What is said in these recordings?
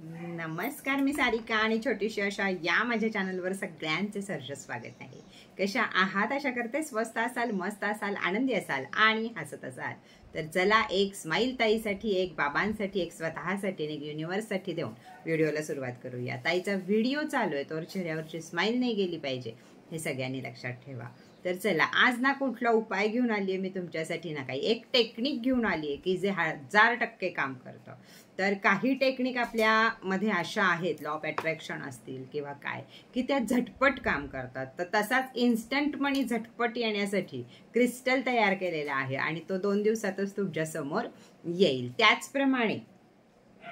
नमस्कार, मी सारिका आणि छोटीशी अशा या माझ्या चॅनलवर सगळ्यांचे सहर्ष स्वागत आहे। कशा आहात? आशा करते स्वस्त असाल, मस्त असाल, आनंदी असाल आणि हसत असाल। तर चला एक स्माइल ताईसाठी, एक बाबांसाठी, एक स्वतःसाठी आणि एक युनिवर्ससाठी देऊन व्हिडिओला सुरुवात करूया। ताईचा व्हिडिओ चालू आहे तर चेहऱ्यावरची स्माइल नाही गेली पाहिजे हे सगळ्यांनी लक्षात ठेवा। तर चला आज ना कुठला उपाय घेऊन आली आहे मी तुमच्यासाठी, ना काही एक टेक्निक घेऊन आली आहे की जे 1000% काम करतं। तर काही टेक्निक आपल्या मध्ये अशा आहेत, लॉ ऑफ अट्रॅक्शन असतील किंवा काय, की त्या झटपट काम करतात। तर तसाच इन्स्टंट मनी झटपट येण्यासाठी क्रिस्टल तयार केलेला आहे आणि तो 2 दिवसातच तुमच्या समोर येईल। त्याचप्रमाणे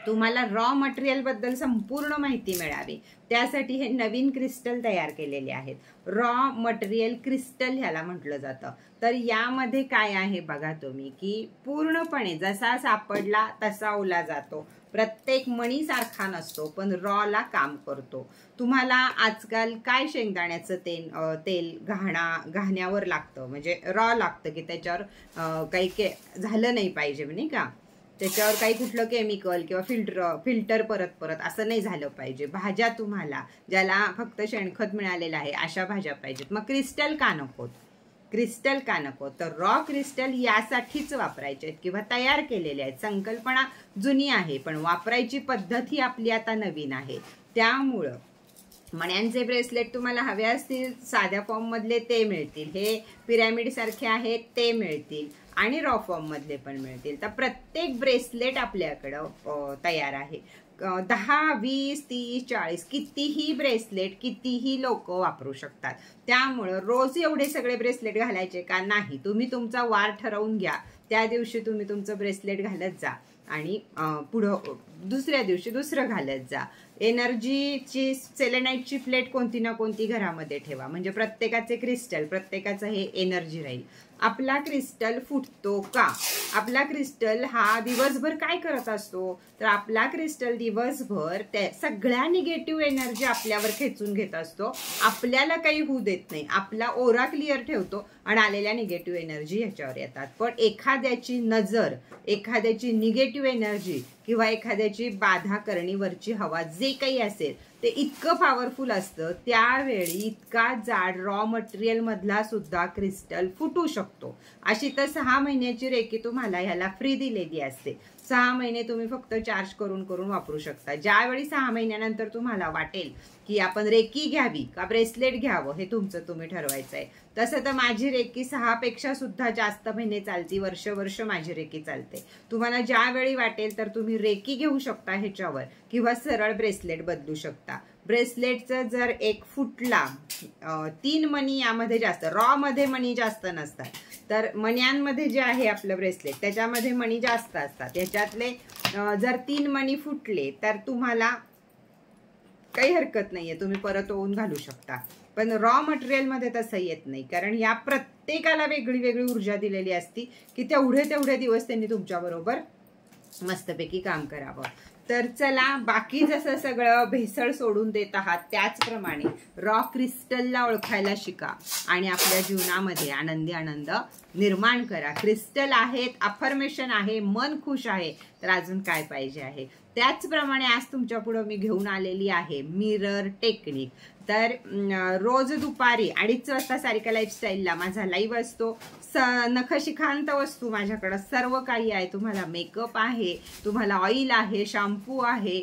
तुम्हाला रॉ मटेरियल बद्दल संपूर्ण माहिती मिळावी त्यासाठी हे नवीन क्रिस्टल तयार केलेले आहेत। रॉ मटेरियल क्रिस्टल ह्याला म्हटलं जातं। तर यामध्ये काय आहे बघा तुम्ही, की पूर्णपणे जसा सापडला तसा ओला जातो। प्रत्येक मणी सारखा नसतो पण रॉ ला काम करतो। तुम्हाला आजकाल काय शेंगदाण्याचं तेल घाण्यावर लागतं, म्हणजे रॉ लागतं की त्याच्यावर काही झालं नाही पाहिजे नाही का, त्याच्यावर काही कुठलं केमिकल किंवा फिल्टर परत असं नाही झालं पाहिजे। भाज्या तुम्हाला ज्याला फक्त शेणखत मिळालेलं आहे अशा भाज्या पाहिजेत। मग क्रिस्टल का नकोत? क्रिस्टल का नको? तर रॉ क्रिस्टल यासाठीच वापरायचे आहेत किंवा तयार केलेले आहेत। संकल्पना जुनी आहे पण वापरायची पद्धत ही आपली आता नवीन आहे। त्यामुळं मण्यांचे ब्रेसलेट तुम्हाला हवे असतील साध्या फॉर्म मधले ते मिळतील, हे पिरॅमिड सारखे आहेत ते मिळतील आणि रॉ फॉर्म मधले पण मिळतील। तर प्रत्येक ब्रेसलेट आपल्याकडं तयार आहे। 10, 20, 30, 40 कितीही ब्रेसलेट कितीही लोक वापरू शकतात। त्यामुळं रोज एवढे सगळे ब्रेसलेट घालायचे का नाही, तुम्ही तुमचा वार ठरवून घ्या। त्या दिवशी तुम्ही तुमचं ब्रेसलेट घालत जा आणि पुढं दुसऱ्या दिवशी दुसरं घालत जा। एनर्जीची सेलेनाइटची प्लेट कोणती ना कोणती घरामध्ये ठेवा, म्हणजे प्रत्येकाचे क्रिस्टल प्रत्येकाचं हे एनर्जी राहील। आपला क्रिस्टल फुटतो का? आपला क्रिस्टल हा दिवसभर काय करत असतो, तर आपला क्रिस्टल दिवसभर त्या सगळ्या निगेटिव्ह एनर्जी आपल्यावर खेचून घेत असतो। आपल्याला काही होऊ देत नाही, आपला ओरा क्लिअर ठेवतो आणि आलेल्या निगेटिव्ह एनर्जी ह्याच्यावर येतात। पण एखाद्याची नजर, एखाद्याची निगेटिव्ह एनर्जी किंवा एखाद्याची बाधा करणीवरची हवा जे काही असेल ते इतकं पॉवरफुल असतं, त्यावेळी इतका जाड रॉ मटेरियल मधला सुद्धा क्रिस्टल फुटू शकतो। अशी तर 6 महिन्याची रेकी तुम्हाला ह्याला फ्री दिलेली असते। 6 महिने तुम्ही फक्त चार्ज करून वापरू शकता। ज्यावेळी 6 महिन्यानंतर तुम्हाला वाटेल की आपण रेकी घ्यावी का ब्रेसलेट घ्यावं हे तुमचं तुम्ही ठरवायचं आहे। तसं तर माझी रेकी 6 पेक्षा सुद्धा जास्त महिने चालती, वर्ष माझी रेकी चालते। तुम्हाला ज्यावेळी वाटेल तर तुम्ही रेकी घेऊ शकता ह्याच्यावर किंवा सरळ ब्रेसलेट बदलू शकता। ब्रेसलेटचं जर एक फुटला, 3 मणी यामध्ये जास्त, रॉ मध्ये मणी जास्त नसतात, तर मण्यांमध्ये जे आहे आपलं ब्रेसलेट त्याच्यामध्ये मणी जास्त असतात। ह्याच्यातले जर 3 मणी फुटले तर तुम्हाला काही हरकत नाहीये, तुम्ही परत ओवून घालू शकता। पण रॉ मटेरियल मध्ये तसं येत नाही, कारण या प्रत्येकाला वेगळी ऊर्जा दिलेली असती की तेवढे दिवस त्यांनी तुमच्या बरोबर मस्तपैकी काम करावं। तर चला, बाकी जसं सगळं भेसळ सोडून देत आहात त्याचप्रमाणे रॉ क्रिस्टलला ओळखायला शिका आणि आपल्या जीवनामध्ये आनंद निर्माण करा। क्रिस्टल आहेत, अफर्मेशन आहे, मन खुश आहे, तर अजून काय पाहिजे आहे। त्याचप्रमाणे आज तुमच्या पुढे मी घेऊन आलेली आहे मिरर टेक्निक। तर रोज दुपारी 2:30 वाजता सारिका लाईफस्टाईलला माझा लाईव्ह असतो। नखशिखांत वस्तू माझ्याकडे सर्व काही आहे। तुम्हाला मेकअप आहे, तुम्हाला ऑइल आहे, शॅम्पू आहे,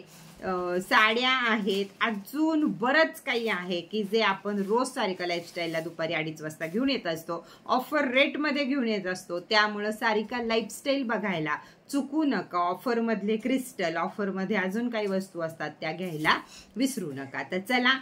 साड्या आहेत, अजून बरंच काही आहे की जे आपण रोज सारिका लाईफस्टाईलला दुपारी 2:30 वाजता घेऊन येत असतो। ऑफर रेट मध्ये घेऊन येत असतो, त्यामुळे सारिका लाईफस्टाईल बघायला चुकू नका। ऑफर मधले क्रिस्टल, ऑफर मध्ये अजून काही वस्तू असतात त्या घ्यायला विसरू नका। तर चला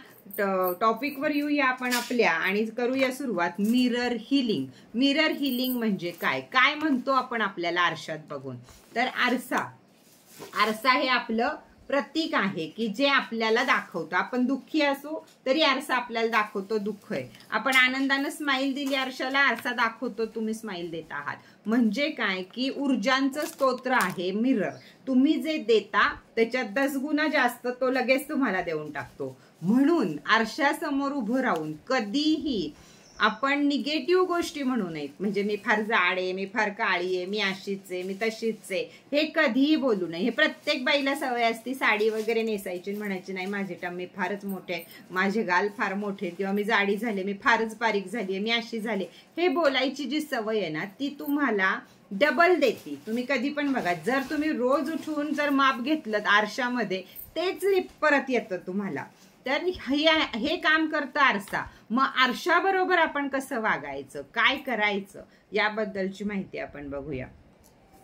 टॉपिक वर येऊया आपण आपल्या आणि करूया सुरुवात। Mirror healing. मिरर हिलिंग म्हणजे काय? काय म्हणतो आपण आपल्याला आरशात बघून? तर आरसा हे आपलं प्रतीक आहे की जे आपल्याला दाखवतो, आपण दुःखी असो तरी आरसा आपल्याला दाखवतो दुःख आहे। आपण आनंदाने स्माइल दिली आरशाला, आरसा दाखवतो तुम्ही स्माइल देत आहात। म्हणजे काय की ऊर्जांचं स्तोत्र आहे मिरर। तुम्ही जे देता त्याच्यात 10 गुणा जास्त तो लगेच तुम्हाला देऊन टाकतो। म्हणून आरशासमोर उभं राहून कधीही आपण निगेटिव्ह गोष्टी म्हणू नयेत. म्हणजे मी फार जाड आहे, मी फार काळी आहे, मी अशीच आहे, मी तशीच आहे, हे कधीही बोलू नये. हे प्रत्येक बाईला सवय असते साडी वगैरे नेसायची, म्हणायची नाही माझे टाम मी फारच मोठे आहे, माझे गाल फार मोठे, किंवा मी जाडी झाले, मी फारच बारीक झाली, मी अशी झाली, हे बोलायची जी सवय आहे ना ती तुम्हाला डबल देते. तुम्ही कधी पण बघा, जर तुम्ही रोज उठून जर माप घेतलं आरशामध्ये, तेच परत येतं तुम्हाला. तर हे काम करतं आरसा. मग आरशाबरोबर आपण कसं वागायचं, काय करायचं, याबद्दलची माहिती आपण बघूया.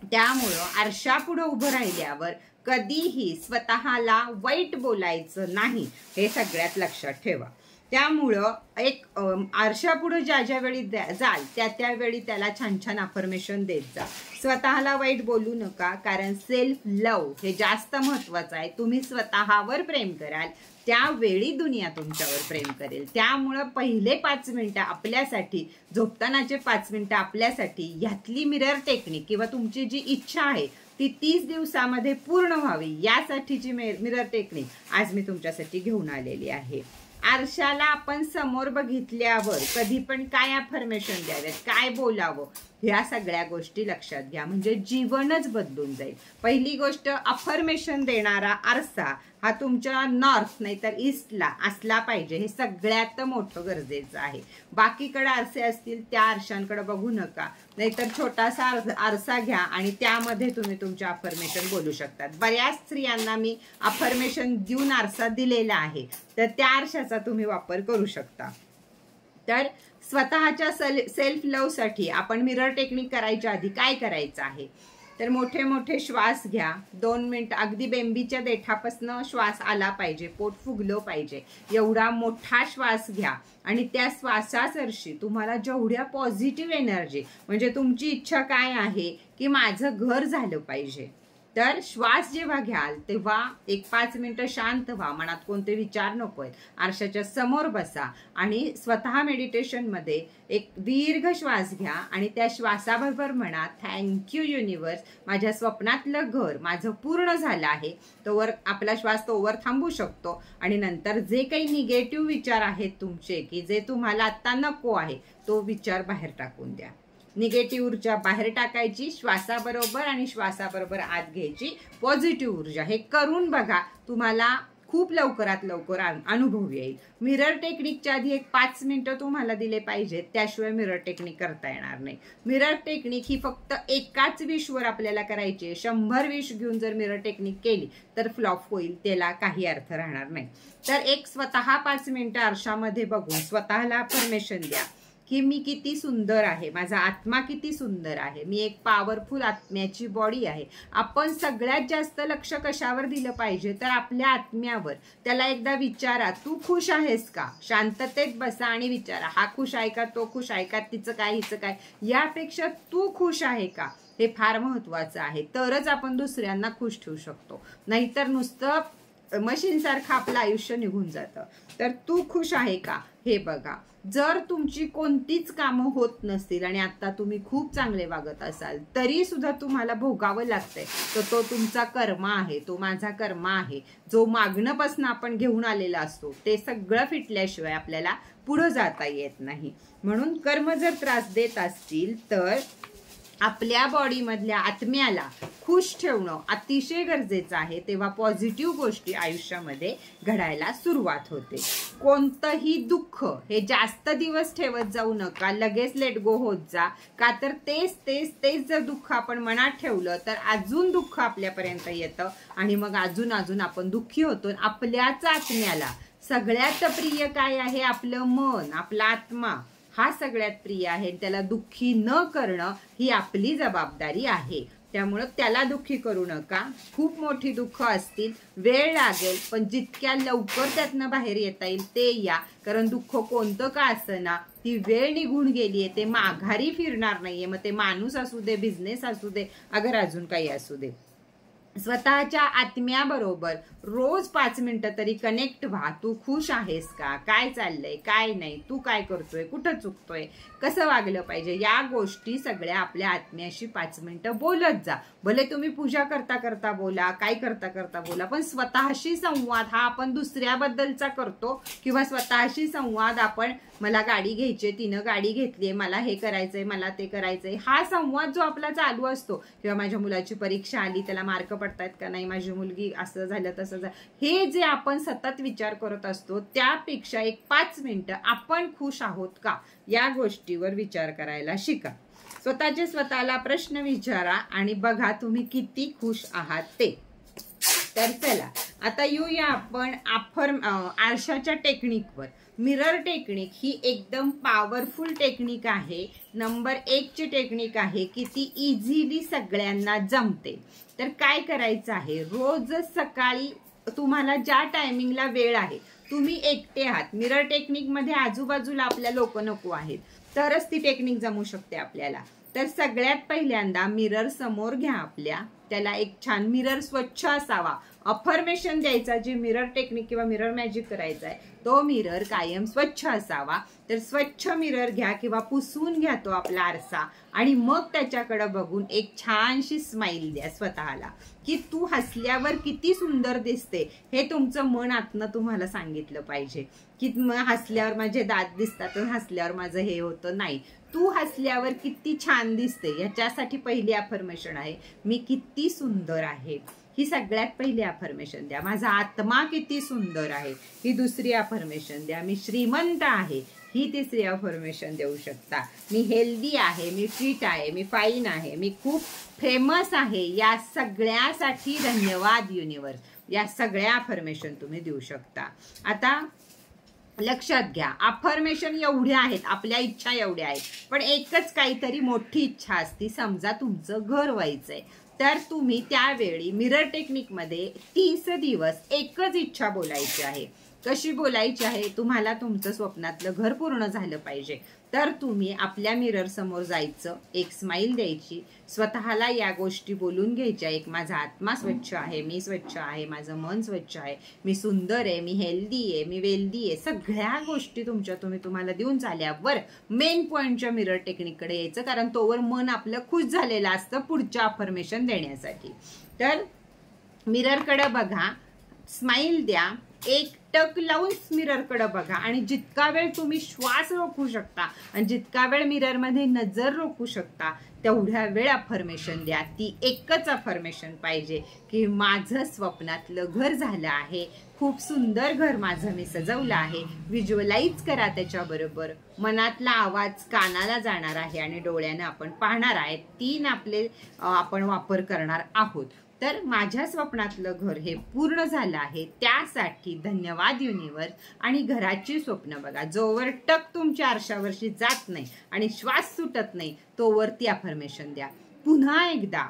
त्यामुळं आरशापुढे उभं राहिल्यावर कधीही स्वतःला वाईट बोलायचं नाही, हे सगळ्यात लक्षात ठेवा. त्यामुळं एक आरशापुढे ज्या वेळी जाल त्यावेळी त्याला छान छान अफर्मेशन देत जा. स्वतःला वाईट बोलू नका, कारण सेल्फ लव्ह हे जास्त महत्वाचं आहे. तुम्ही स्वतःवर प्रेम कराल त्यावेळी दुनिया तुमच्यावर प्रेम करेल. त्यामुळं पहिले 5 मिनिटं आपल्यासाठी, झोपतानाचे 5 मिनिटं आपल्यासाठी, ह्यातली मिरर टेक्निक किंवा तुमची जी इच्छा आहे ती 30 दिवसामध्ये पूर्ण व्हावी, यासाठीची मिरर टेक्निक आज मी तुमच्यासाठी घेऊन आलेली आहे. आरशाला आपण समोर बघितल्यावर कधी पण काय अफर्मेशन द्यावेत, काय बोलावं, ह्या सगळ्या गोष्टी लक्षात घ्या, म्हणजे जीवनच बदलून जाईल. पहिली गोष्ट, अफर्मेशन देणारा आरसा हा तुमच्या नॉर्थ नाहीतर ईस्टला असला पाहिजे. हे सगळ्यात मोठं गरजेचं आहे. बाकीकडे आरसे असतील त्या आरशांकडे बघू नका, नाहीतर छोटासा आरसा घ्या आणि त्यामध्ये तुम्ही तुमच्या अफर्मेशन बोलू शकतात. बऱ्याच स्त्रियांना मी अफर्मेशन देऊन आरसा दिलेला आहे, तर त्या आरशाचा तुम्ही वापर करू शकता. तर स्वतःच्या सेल्फ लव्ह साठी आपण मिरर टेक्निक करायच्या आधी काय करायचं आहे, तर मोठे मोठे श्वास घ्या. 2 मिनिट अगदी बेंबीच्या देठापासून श्वास आला पाहिजे, पोट फुगलं पाहिजे, एवढा मोठा श्वास घ्या. आणि त्या श्वासासरशी तुम्हाला जेवढ्या पॉझिटिव्ह एनर्जी, म्हणजे तुमची इच्छा काय आहे की माझं घर झालं पाहिजे, तर श्वास जेव्हा घ्याल तेव्हा एक 5 मिनिटं शांत व्हा, मनात कोणते विचार नकोय, आरशाच्या समोर बसा आणि स्वतः मेडिटेशन मध्ये एक दीर्घ श्वास घ्या आणि त्या श्वासाबरोबर म्हणा, थँक्यू युनिवर्स, माझ्या स्वप्नातलं घर माझं पूर्ण झालं आहे. तोवर आपला श्वास तोवर थांबू शकतो आणि नंतर जे काही निगेटिव्ह विचार आहेत तुमचे, की जे तुम्हाला आता नको आहे, तो विचार बाहेर टाकून द्या. निगेटिव्ह ऊर्जा बाहेर टाकायची श्वासाबरोबर आणि श्वासाबरोबर आत घ्यायची पॉझिटिव्ह ऊर्जा. हे करून बघा, तुम्हाला खूप लवकरात लवकर अनुभव येईल. मिरर टेक्निकच्या आधी एक 5 मिनिटं तुम्हाला दिले पाहिजेत, त्याशिवाय मिरर टेक्निक करता येणार नाही. मिरर टेक्निक ही फक्त एकाच विषवर आपल्याला करायची आहे. 100 विष घेऊन जर मिरर टेक्निक केली तर फ्लॉप होईल, त्याला काही अर्थ राहणार नाही. तर एक स्वतः 5 मिनिटं आरशामध्ये बघून स्वतःला अफर्मेशन द्या की मी किती सुंदर आहे, माझा आत्मा किती सुंदर आहे, मी एक पॉवरफुल आत्म्याची बॉडी आहे. आपण सगळ्यात जास्त लक्ष कशावर दिलं पाहिजे, तर आपल्या आत्म्यावर. त्याला एकदा विचारा, तू खुश आहेस का? शांततेत बसा आणि विचारा, हा खुश आहे का, तो खुश आहे का, तिचं काय हिचं काय, यापेक्षा तू खुश आहे का, हे फार महत्वाचं आहे. तरच आपण दुसऱ्यांना खुश ठेवू शकतो, नाहीतर नुसतं मशीन सारखं आपलं आयुष्य निघून जातं. तर तू खुश आहे का हे बघा. जर तुमची कोणतीच कामं होत नसतील आणि आता तुम्ही खूप चांगले वागत असाल तरी सुद्धा तुम्हाला भोगावं लागतंय, तर तो तुमचा कर्म आहे, तो माझा कर्म आहे. जो मागणंपासून आपण घेऊन आलेला असतो ते सगळं फिटल्याशिवाय आपल्याला पुढे जाता येत नाही. म्हणून कर्म जर त्रास देत असतील तर आपल्या बॉडी मधल्या आत्म्याला खुश ठेवणं अतिशय गरजेचं आहे. तेव्हा पॉझिटिव्ह गोष्टी आयुष्यामध्ये घडायला सुरुवात होते. कोणतंही दुःख हे जास्त दिवस ठेवत जाऊ नका, लगेच लेट गो होत जा. का तर तेच जर दुःख आपण मनात ठेवलं तर अजून दुःख आपल्यापर्यंत येतं आणि मग अजून आपण दुःखी होतो. आपल्याच आत्म्याला सगळ्यात प्रिय काय आहे, आपलं मन, आपला आत्मा हा सगळ्यात प्रिय आहे. त्याला दुःखी न करणं ही आपली जबाबदारी आहे. त्यामुळे त्याला दुःखी करू नका. खूप मोठी दुःख असतील, वेळ लागेल, पण जितक्या लवकर त्यातनं बाहेर येता येईल ते या. कारण दुःख कोणतं का असना, ती वेळ निघून गेलीये, ते माघारी फिरणार नाहीये. मग ते माणूस असू दे, बिझनेस असू दे, अगर अजून काही असू दे. स्वतःच्या आत्म्याबरोबर रोज 5 मिनिटं तरी कनेक्ट व्हा. तू खुश आहेस का, काय चाललंय, काय नाही, तू काय करतोय, कुठं चुकतोय, कसं वागलं पाहिजे, या गोष्टी सगळ्या आपल्या आत्म्याशी 5 मिनिटं बोलत जा. भले तुम्ही पूजा करता करता बोला, काय करता करता बोला, पण स्वतःशी संवाद हा आपण दुसऱ्याबद्दलचा करतो, किंवा स्वतःशी संवाद आपण मला गाडी घ्यायची, तिनं गाडी घेतलीये, मला हे करायचंय, मला ते करायचंय, हा संवाद जो आपला चालू असतो, किंवा माझ्या मुलाची परीक्षा आली, त्याला मार्क पडतायत का नाही, माझी मुलगी असं झालं तसं झालं, हे जे आपण सतत विचार करत असतो, त्यापेक्षा एक 5 मिनिटं आपण खुश आहोत का, या गोष्टीवर विचार करायला शिका. स्वतःला प्रश्न विचारा आणि बघा तुम्ही किती खुश आहात ते. तर चला आता येऊया आपण आरशाच्या टेक्निकवर. मिरर टेक्निक ही एकदम पॉवरफुल टेक्निक आहे. नंबर 1 ची टेक्निक आहे की ती इझिली सगळ्यांना जमते. तर काय करायचं आहे, रोज सकाळी तुम्हाला ज्या टायमिंगला वेळ आहे, तुम्ही एकटे आहात, मिरर टेक्निक मध्ये आजूबाजूला आपल्या लोक नको आहेत, तरच ती टेक्निक जमू शकते आपल्याला. तर सगळ्यात पहिल्यांदा मिरर समोर घ्या आपल्या, त्याला एक छान मिरर स्वच्छ असावा, अफर्मेशन द्यायचा, जे मिरर टेक्निक किंवा मिरर मॅजिक करायचा आहे तो मिरर कायम स्वच्छ असावा. तर स्वच्छ मिरर घ्या किंवा पुसून घ्या तो आपला आरसा, आणि मग त्याच्याकडे बघून एक छानशी स्माइल द्या स्वतःला, की तू हसल्यावर किती सुंदर दिसते, हे तुमचं मन आतनं तुम्हाला सांगितलं पाहिजे. की हसल्यावर माझे दात दिसतात, हसल्यावर माझं हे होतं, नाही, तू हसल्यावर किती छान दिसते, याच्यासाठी पहिली अफर्मेशन आहे मी किती सुंदर आहे, ही सगळ्यात पहिली अफर्मेशन द्या. माझा आत्मा किती सुंदर आहे, ही दुसरी अफर्मेशन द्या. मी श्रीमंत आहे, ही तिसरी अफर्मेशन देऊ शकता. मी हेल्दी आहे, मी फिट आहे, मी फाईन आहे, मी खूप फेमस आहे, या सगळ्यासाठी धन्यवाद युनिवर्स, या सगळ्या अफर्मेशन तुम्ही देऊ शकता. आता लक्षात घ्या, अफर्मेशन एवढ्या आहेत, आपल्या इच्छा एवढ्या आहेत, पण एकच काहीतरी मोठी इच्छा असती. समजा तुमचं घर व्हायचंय, तर तुम्ही त्यावेळी मिरर टेक्निक मध्ये 30 दिवस एकच इच्छा बोलायची आहे. कशी बोलायची आहे, तुम्हाला तुमचं स्वप्नातलं घर पूर्ण झालं पाहिजे, तर तुम्ही आपल्या मिरर समोर जायचं, एक स्माइल द्यायची, स्वतःला या गोष्टी बोलून घ्यायच्या. एक, माझा आत्मा स्वच्छ आहे, मी स्वच्छ आहे, माझं मन स्वच्छ आहे, मी सुंदर आहे, मी हेल्दी आहे, मी वेल्दी आहे, सगळ्या गोष्टी तुम्हाला देऊन झाल्यावर मेन पॉइंटच्या मिरर टेक्निककडे यायचं, कारण तोवर मन आपलं खुश झालेलं असतं पुढच्या अफर्मेशन देण्यासाठी. तर मिररकडे बघा, स्माइल द्या, एक टक लावून मिररकडे बघा, आणि जितका वेळ तुम्ही श्वास रोखू शकता आणि जितका वेळ मिरर मध्ये नजर रोखू शकता तेवढ्या वेळ अफर्मेशन द्या. ती एकच अफर्मेशन पाहिजे की माझं स्वप्नातलं घर झालं आहे, खूप सुंदर घर माझं मी सजवलं आहे. व्हिज्युअलाइज करा, त्याच्याबरोबर मनातला आवाज कानाला जाणार आहे आणि डोळ्यानं आपण पाहणार आहे. 3 आपण वापर करणार आहोत. तर माझ्या स्वप्नातलं घर हे पूर्ण झालं आहे, त्यासाठी धन्यवाद युनिवर्स. आणि घराची स्वप्न बघा, जोवर टक तुमच्या आरशावरशी जात नाही आणि श्वास सुटत नाही तोवर ती अफर्मेशन द्या. पुन्हा एकदा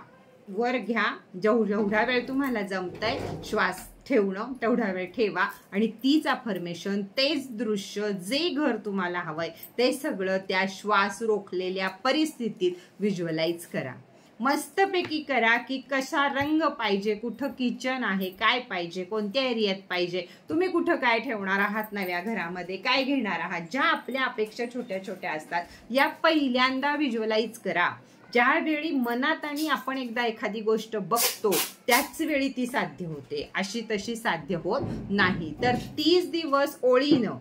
वर घ्या, जेवढा वेळ तुम्हाला जमतंय श्वास ठेवणं तेवढा वेळ ठेवा, आणि तीच अफर्मेशन, तेच दृश्य, जे घर तुम्हाला हवंय ते सगळं त्या श्वास रोखलेल्या परिस्थितीत व्हिज्युअलाइज करा. मस्तपैकी करा की कशा रंग पाहिजे, कुठं किचन आहे, काय पाहिजे, कोणत्या एरियात पाहिजे, तुम्ही कुठं काय ठेवणार आहात, नव्या घरामध्ये काय घेणार आहात, ज्या आपल्या अपेक्षा छोट्या छोट्या असतात, या पहिल्यांदा व्हिज्युअलाइज करा. ज्यावेळी मनात आणि आपण एकदा एखादी गोष्ट बघतो त्याच वेळी ती साध्य होते, अशी तशी साध्य होत नाही. तर 30 दिवस ओळीनं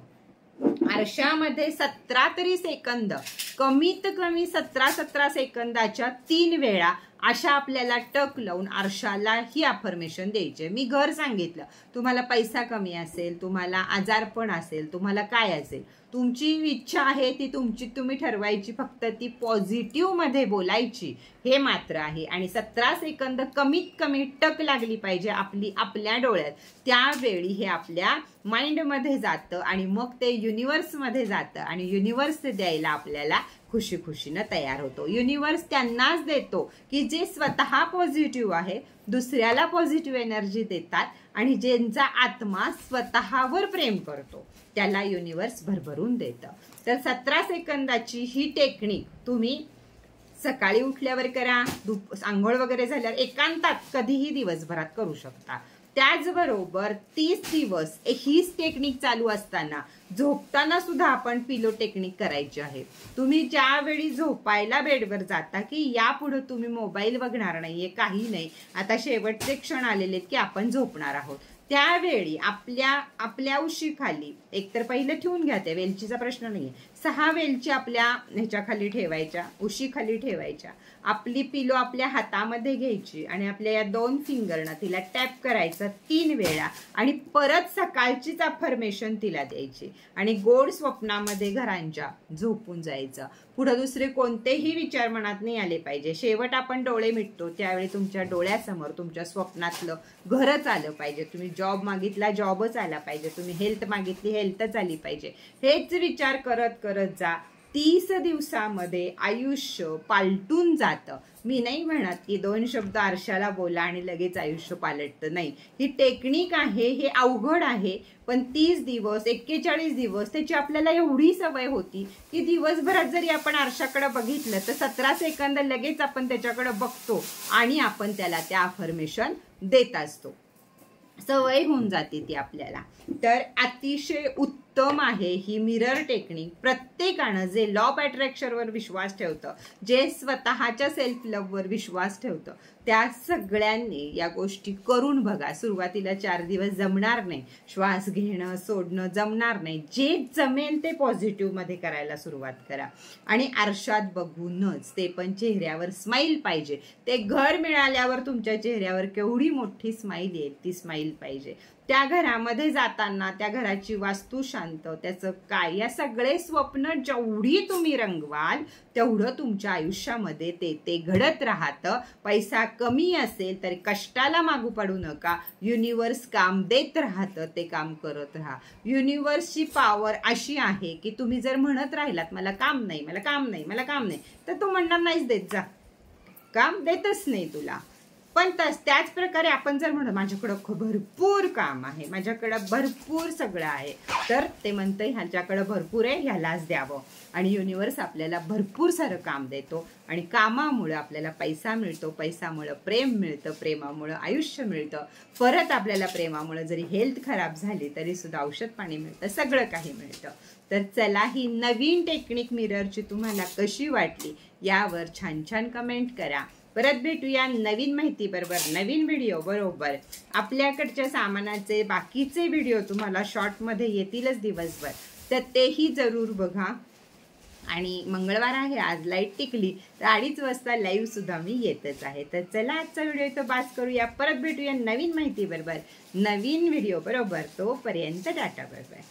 आरशामध्ये 17 तरी सेकंद, कमीत कमी 17 सेकंदाच्या 3 वेळा अशा आपल्याला टक लावून आरशाला ही अफर्मेशन द्यायची. मी घर सांगितलं, तुम्हाला पैसा कमी असेल, तुम्हाला आजारपण असेल, तुम्हाला काय असेल, तुमची इच्छा आहे ती तुम्ही ठरवायची, फक्त ती पॉझिटिव्ह मध्ये बोलायची, हे मात्र आहे. आणि 17 सेकंद कमीत कमी टक लागली पाहिजे आपल्या डोळ्यात, त्यावेळी हे आपल्या माइंड मध्ये जातं आणि मग ते युनिवर्स मध्ये जातं, आणि युनिवर्स द्यायला आपल्याला खुशी खुशीनं तयार होतो. युनिवर्स त्यांनाच देतो की जे स्वतः पॉझिटिव्ह आहे, दुसऱ्याला पॉझिटिव्ह एनर्जी देतात, आणि ज्यांचा आत्मा स्वतःवर प्रेम करतो त्याला युनिवर्स भरभरून देतं. तर 17 सेकंदाची ही टेक्निक तुम्ही सकाळी उठल्यावर करा, आंघोळ वगैरे झाल्यावर एकांतात कधीही दिवसभरात करू शकता. त्याचबरोबर 30 दिवस हीच टेक्निक चालू असताना झोपताना सुद्धा आपण पिलो टेक्निक करायची आहे. तुम्ही ज्यावेळी झोपायला बेडवर जाता की यापुढे तुम्ही मोबाईल बघणार नाहीये, काही नाही, आता शेवटचे क्षण आलेले आहेत की आपण झोपणार आहोत, त्यावेळी आपल्या उशीखाली एकतर पहिले ठेवून घ्या, त्या वेलचीचा प्रश्न नाहीये, 6 वेलची आपल्या ह्याच्याखाली ठेवायच्या, उशीखाली ठेवायच्या. आपली पिलो आपल्या हातामध्ये घ्यायची आणि आपल्या या 2 फिंगरनं तिला टॅप करायचं 3 वेळा आणि परत सकाळचीच अफर्मेशन तिला द्यायची आणि गोड स्वप्नामध्ये घरांच्या झोपून जायचं. पुढे दुसरे कोणतेही विचार मनात नाही आले पाहिजे. शेवट आपण डोळे मिटतो त्यावेळी तुमच्या डोळ्यासमोर तुमच्या स्वप्नातलं घरच आलं पाहिजे. तुम्ही जॉब मागितला, जॉबच आला पाहिजे. तुम्ही हेल्थ मागितली, हेल्थच आली पाहिजे. हेच विचार करत करत जा. 30 दिवसामध्ये आयुष्य पालटून जातं. मी नाही म्हणत की 2 शब्द आरशाला बोला आणि लगेच आयुष्य पालटतं, नाही. ही टेक्निक आहे, हे अवघड आहे, पण 30 दिवस 41 दिवस त्याची आपल्याला एवढी सवय होती की दिवसभरात जरी आपण आरशाकडे बघितलं तर 17 सेकंद लगेच आपण त्याच्याकडे बघतो आणि आपण त्याला त्या अफर्मेशन देत असतो. सवय होऊन जाते ती आपल्याला. तर अतिशय उत्तम आहे ही मिरर टेक्निक. प्रत्येकानं जे लॉ ऑफ अट्रॅक्शनवर विश्वास ठेवतं, जे स्वतःच्या सेल्फ लव्हवर विश्वास ठेवतं, त्या सगळ्यांनी या गोष्टी करून बघा. सुरुवातीला 4 दिवस जमणार नाही, श्वास घेणं सोडणं जमणार नाही, जे जमेल ते पॉझिटिव्ह मध्ये करायला सुरुवात करा आणि आरशात बघूनच, ते पण चेहऱ्यावर स्माईल पाहिजे. ते घर मिळाल्यावर तुमच्या चेहऱ्यावर केवढी मोठी स्माईल येईल, ती स्माईल पाहिजे. त्या घरामध्ये जाताना त्या घराची वास्तू शांत, त्याचं काय, या सगळे स्वप्न जेवढी तुम्ही रंगवाल तेवढं तुमच्या आयुष्यामध्ये ते घडत राहतं. पैसा कमी असेल तरी कष्टाला मागू पडू नका. युनिवर्स काम देत राहतं, ते काम करत राहा. युनिवर्सची पॉवर अशी आहे की तुम्ही जर म्हणत राहिलात मला काम नाही, मला काम नाही, मला काम नाही, तर तो म्हणणार नाहीच देत जा, काम देतच नाही तुला. पण त्याच प्रकारे आपण जर म्हणतो माझ्याकडं भरपूर काम आहे, माझ्याकडं भरपूर सगळं आहे, तर ते म्हणतं ह्याच्याकडं भरपूर आहे, ह्यालाच द्यावं. आणि युनिवर्स आपल्याला भरपूर सारं काम देतो आणि कामामुळे आपल्याला पैसा मिळतो, पैसामुळे प्रेम मिळतं, प्रेमामुळे आयुष्य मिळतं. परत आपल्याला प्रेमामुळे जरी हेल्थ खराब झाली तरी सुद्धा औषध पाणी मिळतं, सगळं काही मिळतं. तर चला, ही नवीन टेक्निक मिररची तुम्हाला कशी वाटली यावर छान छान कमेंट करा. परत भेटूया नवीन माहिती बरोबर, नवीन व्हिडिओ बरोबर. आपल्याकडच्या सामानाचे बाकीचे व्हिडिओ तुम्हाला शॉर्टमध्ये येतीलच दिवसभर, तर तेही जरूर बघा. आणि मंगळवार आहे आज, लाईट टिकली तर 2:30 वाजता लाईव्ह सुद्धा मी येतच आहे. तर चला, आजचा व्हिडिओ इथं बास करूया. परत भेटूया नवीन माहिती बरोबर, नवीन व्हिडिओ बरोबर. तोपर्यंत टाटा, बाय बाय.